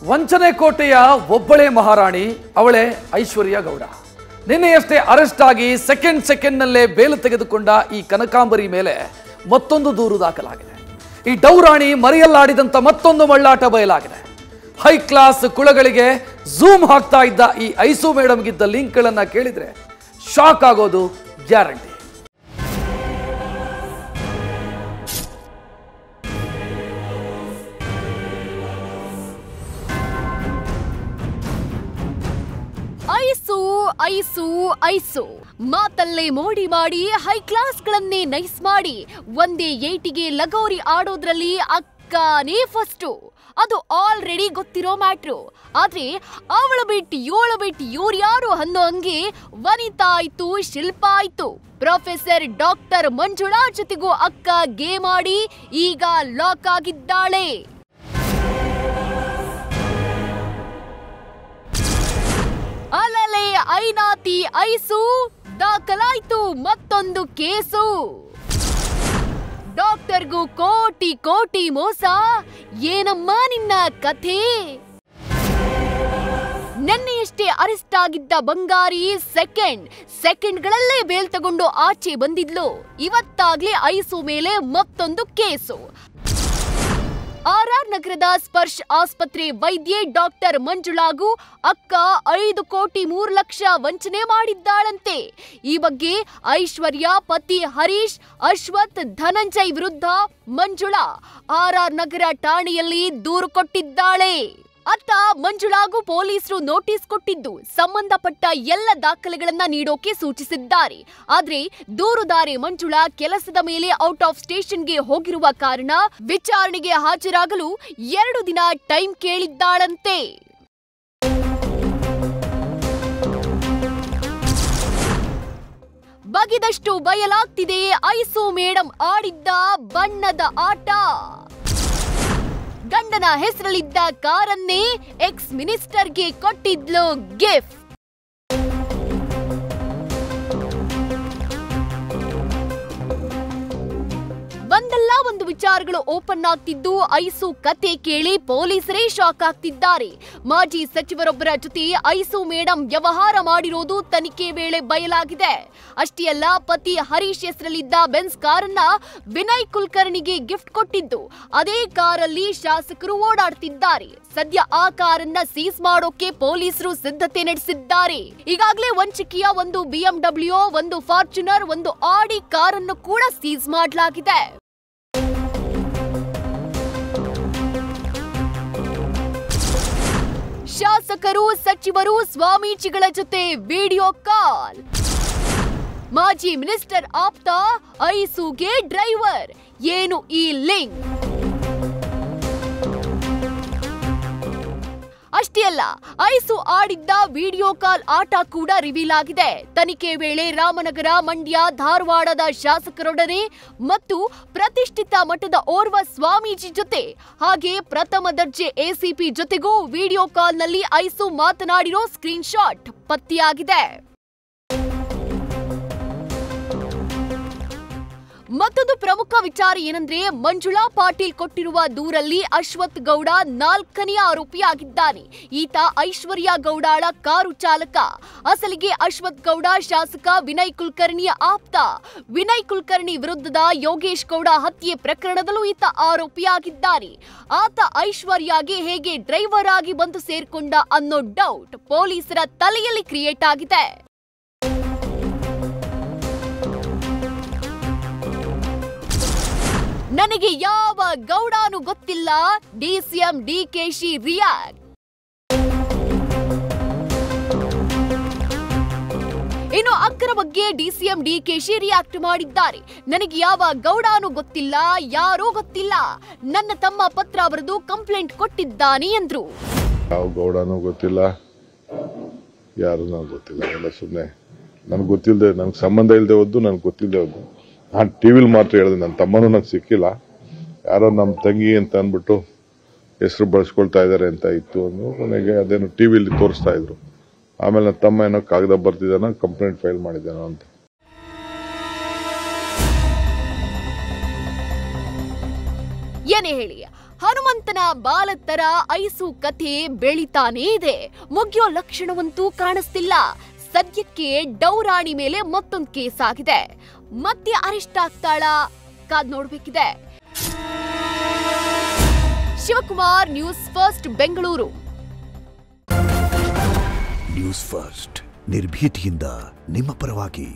ವಂಚನೆ ಕೋಟೆಯ ಒಬ್ಬಳೇ ಮಹಾರಾಣಿ ಅವಳೇ ಐಶ್ವರ್ಯ ಗೌಡ. ನಿನ್ನೆಯಷ್ಟೇ ಅರೆಸ್ಟ್ ಆಗಿ ಸೆಕೆಂಡ್ನಲ್ಲೇ ಬೇಲು ತೆಗೆದುಕೊಂಡ ಈ ಕನಕಾಂಬರಿ ಮೇಲೆ ಮತ್ತೊಂದು ದೂರು ದಾಖಲಾಗಿದೆ. ಈ ಡೌರಾಣಿ ಮರೆಯಲ್ಲಾಡಿದಂತ ಮತ್ತೊಂದು ಮಳ್ಳಾಟ ಬಯಲಾಗಿದೆ. ಹೈ ಕ್ಲಾಸ್ ಕುಳಗಳಿಗೆ ಝೂಮ್ ಹಾಕ್ತಾ ಇದ್ದ ಈ ಐಸು ಮೇಡಮ್ಗಿದ್ದ ಲಿಂಕ್ಗಳನ್ನ ಕೇಳಿದ್ರೆ ಶಾಕ್ ಆಗೋದು ಗ್ಯಾರಂಟಿ. ಐಸು ಐಸು ಮಾತಲ್ಲೇ ಮೋಡಿ ಮಾಡಿ ಹೈ ಕ್ಲಾಸ್ಗಳನ್ನೇ ನೈಸ್ ಮಾಡಿ ಒಂದೇ ಏಟಿಗೆ ಲಗೋರಿ ಆಡೋದ್ರಲ್ಲಿ ಅಕ್ಕನೇ ಫಸ್ಟು. ಅದು ಆಲ್ರೆಡಿ ಗೊತ್ತಿರೋ ಮ್ಯಾಟ್ರು. ಆದ್ರೆ ಅವಳ ಬಿಟ್ಟು ಇವ್ರ್ಯಾರು ಅನ್ನೋ ಹಂಗೆ ವನಿತಾ ಆಯ್ತು, ಶಿಲ್ಪಾ ಆಯ್ತು, ಪ್ರೊಫೆಸರ್ ಡಾಕ್ಟರ್ ಮಂಜುಳಾ ಜೊತೆಗೂ ಅಕ್ಕ ಗೇಮ್ ಆಡಿ ಈಗ ಲಾಕ್ ಆಗಿದ್ದಾಳೆ. ಅಲಲೆ ಐನಾತಿ ಐಸು ದಾಖಲಾಯ್ತು ಮತ್ತೊಂದು ಕೇಸು. ಡಾಕ್ಟರ್ಗೂ ಕೋಟಿ ಮೋಸ, ಏನಮ್ಮ ನಿನ್ನ ಕಥೆ? ನೆನ್ನೆಯಷ್ಟೇ ಅರೆಸ್ಟ್ ಆಗಿದ್ದ ಬಂಗಾರಿ ಸೆಕೆಂಡ್ಗಳಲ್ಲೇ ಬೇಲ್ ತಗೊಂಡು ಆಚೆ ಬಂದಿದ್ಲು. ಇವತ್ತಾಗ್ಲೇ ಐಸು ಮೇಲೆ ಮತ್ತೊಂದು ಕೇಸು. ಆರ್ ನಗರದ ಸ್ಪರ್ಶ್ ಆಸ್ಪತ್ರೆ ವೈದ್ಯೆ ಡಾಕ್ಟರ್ ಮಂಜುಳಾಗೂ ಅಕ್ಕ 5 ಕೋಟಿ 3 ಲಕ್ಷ ವಂಚನೆ ಮಾಡಿದ್ದಾಳಂತೆ. ಈ ಬಗ್ಗೆ ಐಶ್ವರ್ಯ ಪತಿ ಹರೀಶ್, ಅಶ್ವಥ್, ಧನಂಜಯ್ ವಿರುದ್ಧ ಮಂಜುಳಾ ಆರ್ ನಗರ ಠಾಣೆಯಲ್ಲಿ ದೂರು ಕೊಟ್ಟಿದ್ದಾಳೆ. ಅತ್ತ ಮಂಜುಳಾಗೂ ಪೊಲೀಸರು ನೋಟಿಸ್ ಕೊಟ್ಟಿದ್ದು ಸಂಬಂಧಪಟ್ಟ ಎಲ್ಲ ದಾಖಲೆಗಳನ್ನ ನೀಡೋಕೆ ಸೂಚಿಸಿದ್ದಾರೆ. ಆದ್ರೆ ದೂರುದಾರೆ ಮಂಜುಳಾ ಕೆಲಸದ ಮೇಲೆ ಔಟ್ ಆಫ್ ಸ್ಟೇಷನ್ಗೆ ಹೋಗಿರುವ ಕಾರಣ ವಿಚಾರಣೆಗೆ ಹಾಜರಾಗಲು 2 ದಿನ ಟೈಮ್ ಕೇಳಿದ್ದಾಳಂತೆ. ಬಗೆದಷ್ಟು ಬಯಲಾಗ್ತಿದೆ ಐಸು ಮೇಡಂ ಆಡಿದ್ದ ಬಣ್ಣದ ಆಟ. ಗಂಡನ ಹೆಸರಲ್ಲಿದ್ದ ಕಾರನ್ನೇ ಎಕ್ಸ್ ಮಿನಿಸ್ಟರ್ಗೆ ಕೊಟ್ಟಿದ್ಲು ಗಿಫ್ಟ್. ಒಂದಲ್ಲ ಒಂದು ವಿಚಾರಗಳು ಓಪನ್ ಆಗ್ತಿದ್ದು ಐಸು ಕತೆ ಕೇಳಿ ಪೊಲೀಸರೇ ಶಾಕ್ ಆಗ್ತಿದ್ದಾರೆ. ಮಾಜಿ ಸಚಿವರೊಬ್ಬರ ಜೊತೆ ಐಸು ಮೇಡಂ ವ್ಯವಹಾರ ಮಾಡಿರೋದು ತನಿಖೆ ವೇಳೆ ಬಯಲಾಗಿದೆ. ಅಷ್ಟೇ ಅಲ್ಲ, ಪತಿ ಹರೀಶ್ ಹೆಸರಲ್ಲಿದ್ದ ಬೆನ್ಸ್ ಕಾರನ್ನ ವಿನಯ್ ಕುಲಕರ್ಣಿಗೆ ಗಿಫ್ಟ್ ಕೊಟ್ಟಿದ್ದು. ಅದೇ ಕಾರಲ್ಲಿ ಶಾಸಕರು ಓಡಾಡ್ತಿದ್ದಾರೆ. ಸದ್ಯ ಆ ಕಾರನ್ನ ಸೀಸ್ ಮಾಡೋಕೆ ಪೊಲೀಸರು ಸಿದ್ಧತೆ ನಡೆಸಿದ್ದಾರೆ. ಈಗಾಗಲೇ ವಂಚಕಿಯ ಒಂದು BMW, ಒಂದು ಫಾರ್ಚುನರ್, ಒಂದು ಆಡಿ ಕಾರನ್ನು ಕೂಡ ಸೀಸ್ ಮಾಡಲಾಗಿದೆ. ಶಾಸಕರು, ಸಚಿವರು, ಸ್ವಾಮೀಜಿಗಳ ಜೊತೆ ವಿಡಿಯೋ ಕಾಲ್. ಮಾಜಿ ಮಿನಿಸ್ಟರ್ ಆಪ್ತ ಐಸುಗೆ ಡ್ರೈವರ್. ಏನು ಈ ಲಿಂಕ್? ಅಷ್ಟೇ ಅಲ್ಲ, ಐಸು ಆಡಿದ್ದ ವಿಡಿಯೋ ಕಾಲ್ ಆಟ ಕೂಡ ರಿವೀಲ್ ಆಗಿದೆ. ತನಿಖೆ ವೇಳೆ ರಾಮನಗರ, ಮಂಡ್ಯ, ಧಾರವಾಡದ ಶಾಸಕರೊಡನೆ ಮತ್ತು ಪ್ರತಿಷ್ಠಿತ ಮಠದ ಓರ್ವ ಸ್ವಾಮೀಜಿ ಜೊತೆ ಹಾಗೆ ಪ್ರಥಮ ದರ್ಜೆ ಎಸಿಪಿ ಜೊತೆಗೂ ವಿಡಿಯೋ ಕಾಲ್ನಲ್ಲಿ ಐಸು ಮಾತನಾಡಿರೋ ಸ್ಕ್ರೀನ್ ಶಾಟ್ ಪತ್ತೆಯಾಗಿದೆ. ಮತ್ತೊಂದು ಪ್ರಮುಖ ವಿಚಾರ ಏನಂದ್ರೆ, ಮಂಜುಳಾ ಪಾಟೀಲ್ ಕೊಟ್ಟಿರುವ ದೂರಲ್ಲಿ ಅಶ್ವಥ್ ಗೌಡ 4ನೇ ಆರೋಪಿಯಾಗಿದ್ದಾನೆ. ಈತ ಐಶ್ವರ್ಯ ಗೌಡಳ ಕಾರು ಚಾಲಕ. ಅಸಲಿಗೆ ಅಶ್ವಥ್ ಗೌಡ ಶಾಸಕ ವಿನಯ್ ಕುಲಕರ್ಣಿಯ ಆಪ್ತ. ವಿನಯ್ ಕುಲಕರ್ಣಿ ವಿರುದ್ಧದ ಯೋಗೇಶ್ ಗೌಡ ಹತ್ಯೆ ಪ್ರಕರಣದಲ್ಲೂ ಈತ ಆರೋಪಿಯಾಗಿದ್ದಾನೆ. ಆತ ಐಶ್ವರ್ಯಗೆ ಹೇಗೆ ಡ್ರೈವರ್ ಆಗಿ ಬಂದು ಸೇರ್ಕೊಂಡ ಅನ್ನೋ ಡೌಟ್ ಪೊಲೀಸರ ತಲೆಯಲ್ಲಿ ಕ್ರಿಯೇಟ್ ಆಗಿದೆ. ನನಗೆ ಯಾವ ಗೌಡಾನು ಗೊತ್ತಿಲ್ಲ, ಡಿಸಿಎಂ ಡಿಕೆಶಿ ರಿಯಾಕ್ಟ್. ಇನ್ನು ಅಕ್ಕರ ಬಗ್ಗೆ ಡಿಸಿಎಂ ಡಿಕೆಶಿ ರಿಯಾಕ್ಟ್ ಮಾಡಿದ್ದಾರೆ. ನನಗೆ ಯಾವ ಗೌಡಾನು ಗೊತ್ತಿಲ್ಲ, ಯಾರೂ ಗೊತ್ತಿಲ್ಲ, ನನ್ನ ತಮ್ಮ ಪತ್ರ ಬರೆದು ಕಂಪ್ಲೇಂಟ್ ಕೊಟ್ಟಿದ್ದಾನೆ ಎಂದ್ರು. ಯಾವ ಗೌಡಾನು ಗೊತ್ತಿಲ್ಲ, ಯಾರು ನನಗೆ ಗೊತ್ತಿಲ್ಲ, ಎಲ್ಲ ಸುಮ್ಮನೆ ನನಗೆ ಗೊತ್ತಿಲ್ಲದೆ, ನನಗೆ ಸಂಬಂಧ ಇಲ್ಲದೆ ಹೋದ್ದು, ನನಗೆ ಗೊತ್ತಿಲ್ಲದೆ ಹೋದ್ದು. ನಾನು ಟಿವಿಲಿ ಮಾತ್ರ ಹೇಳಿದೆ, ನನ್ನ ತಮ್ಮನೂ ನನಗೆ ಸಿಕ್ಕಿಲ್ಲ, ಯಾರೋ ನಮ್ಮ ತಂಗಿ ಅಂತ ಅಂದ್ಬಿಟ್ಟು ಹೆಸರು ಬಳಸ್ಕೊಳ್ತಾ ಇದ್ದಾರೆ ಅಂತ ಇತ್ತು ಅಂದು ನನಗೆ ಅದೇನು ಟಿವಿಲಿ ತೋರಿಸ್ತಾ ಇದ್ರು. ಆಮೇಲೆ ನನ್ನ ತಮ್ಮ ಏನೋ ಕಾಗದ ಬರ್ತಿದ್ದಾನ, ಕಂಪ್ಲೇಂಟ್ ಫೈಲ್ ಮಾಡಿದ್ದಾನೋ ಅಂತ. ಏನೇ ಹೇಳಿ, ಹನುಮಂತನ ಬಾಲತ್ತರ ಐಸು ಕಥೆ ಬೆಳಿತಾನೇ ಇದೆ. ಮುಗಿಯೋ ಲಕ್ಷಣವಂತೂ ಕಾಣಿಸ್ತಿಲ್ಲ. ಸದ್ಯಕ್ಕೆ ಡೌರಾಣಿ ಮೇಲೆ ಮತ್ತೊಂದು ಕೇಸ್ ಆಗಿದೆ. ಮತ್ತೆ ಅರೆಸ್ಟ್ ಆಗ್ತಾಳಾ? ಕಾದ್ ನೋಡ್ಬೇಕಿದೆ. Shivakumar, news first, Bengaluru. News first ನಿರ್ಭೀತಿಯಿಂದ ನಿಮ್ಮ ಪರವಾಗಿ.